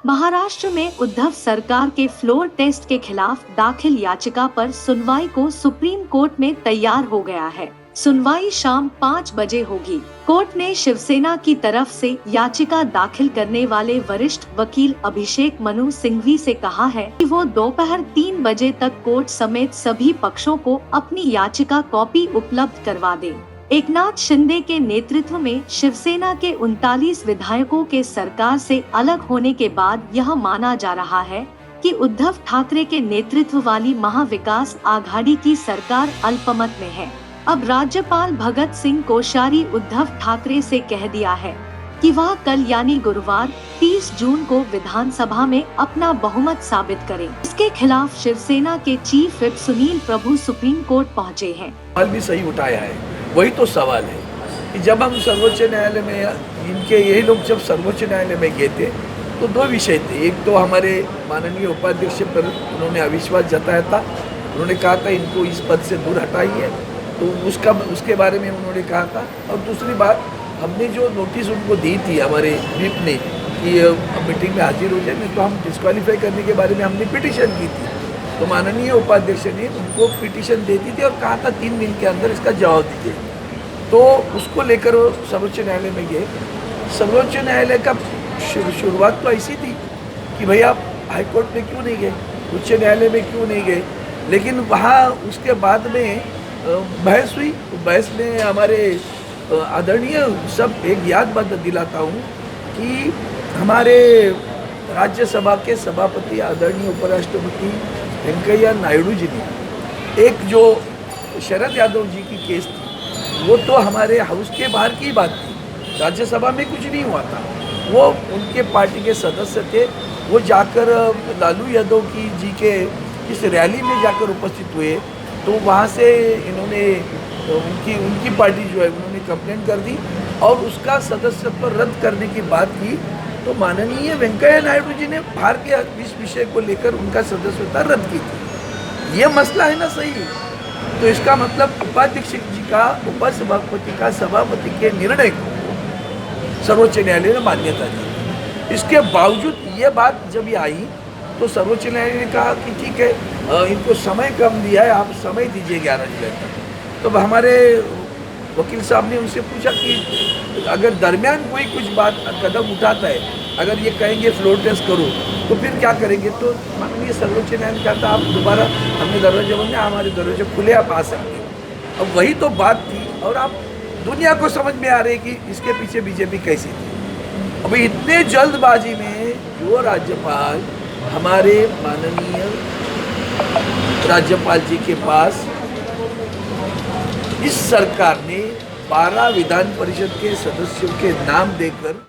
महाराष्ट्र में उद्धव सरकार के फ्लोर टेस्ट के खिलाफ दाखिल याचिका पर सुनवाई को सुप्रीम कोर्ट में तैयार हो गया है। सुनवाई शाम 5 बजे होगी। कोर्ट ने शिवसेना की तरफ से याचिका दाखिल करने वाले वरिष्ठ वकील अभिषेक मनु सिंघवी से कहा है कि वो दोपहर 3 बजे तक कोर्ट समेत सभी पक्षों को अपनी याचिका कॉपी उपलब्ध करवा दें। एकनाथ शिंदे के नेतृत्व में शिवसेना के 39 विधायकों के सरकार से अलग होने के बाद यह माना जा रहा है कि उद्धव ठाकरे के नेतृत्व वाली महाविकास आघाड़ी की सरकार अल्पमत में है। अब राज्यपाल भगत सिंह कोश्यारी उद्धव ठाकरे से कह दिया है कि वह कल यानी गुरुवार 30 जून को विधानसभा में अपना बहुमत साबित करें। इसके खिलाफ शिवसेना के चीफ व्हिप सुनील प्रभु सुप्रीम कोर्ट पहुंचे हैं। सवाल भी सही उठाया है। वही तो सवाल है कि जब हम सर्वोच्च न्यायालय में इनके यही लोग जब सर्वोच्च न्यायालय में गए थे तो 2 विषय थे। एक तो हमारे माननीय उपाध्यक्ष पर उन्होंने अविश्वास जताया था। उन्होंने कहा था इनको इस पद से दूर हटाइए, तो उसके बारे में उन्होंने कहा था। और दूसरी बात, हमने जो नोटिस उनको दी थी हमारे व्हिप ने कि मीटिंग में हाजिर हो जाए, नहीं तो हम डिस्क्वालीफाई करने के बारे में हमने पिटीशन की थी। तो माननीय उपाध्यक्ष ने उनको पिटीशन दे दी थी और कहा था 3 दिन के अंदर इसका जवाब दीजिए। तो उसको लेकर वो सर्वोच्च न्यायालय में गए। सर्वोच्च न्यायालय का शुरुआत तो ऐसी थी कि भाई आप हाईकोर्ट में क्यों नहीं गए, उच्च न्यायालय में क्यों नहीं गए। लेकिन वहाँ उसके बाद में बहस हुई। बहस में हमारे आदरणीय सब एक याद बात दिलाता हूँ कि हमारे राज्यसभा के सभापति आदरणीय उपराष्ट्रपति वेंकैया नायडू जी ने एक जो शरद यादव जी की केस थी, वो तो हमारे हाउस के बाहर की बात थी, राज्यसभा में कुछ नहीं हुआ था। वो उनके पार्टी के सदस्य थे, वो जाकर लालू यादव जी के इस रैली में जाकर उपस्थित हुए। तो वहाँ से इन्होंने उनकी पार्टी जो है उन्होंने कंप्लेंट कर दी और उसका सदस्यत्व रद्द करने की बात की। तो माननीय वेंकैया नायडू जी ने बाहर के इस विषय को लेकर उनका सदस्यता रद्द की थी। ये मसला है ना सही। तो इसका मतलब उपाध्यक्ष जी का, उपसभापति का, सभापति के निर्णय को सर्वोच्च न्यायालय ने मान्यता दी। इसके बावजूद ये बात जब ये आई तो सर्वोच्च न्यायालय ने कहा कि ठीक है, इनको समय कम दिया है, आप समय दीजिए 11 जुलाई तक। तो हमारे वकील साहब ने उनसे पूछा कि अगर दरमियान कोई कुछ बात कदम उठाता है, अगर ये कहेंगे फ्लोर टेस्ट करो तो फिर क्या करेंगे। तो माननीय सर्वोच्च न्यायालय ने कहा था आप दोबारा, हमने दरवाजे बंद, हमारे दरवाजे खुले, आप आ सकते हैं। अब वही तो बात थी और आप दुनिया को समझ में आ रही कि इसके पीछे बीजेपी कैसी थी। अभी इतने जल्दबाजी में जो राज्यपाल हमारे माननीय राज्यपाल जी के पास इस सरकार ने 12 विधान परिषद के सदस्यों के नाम देकर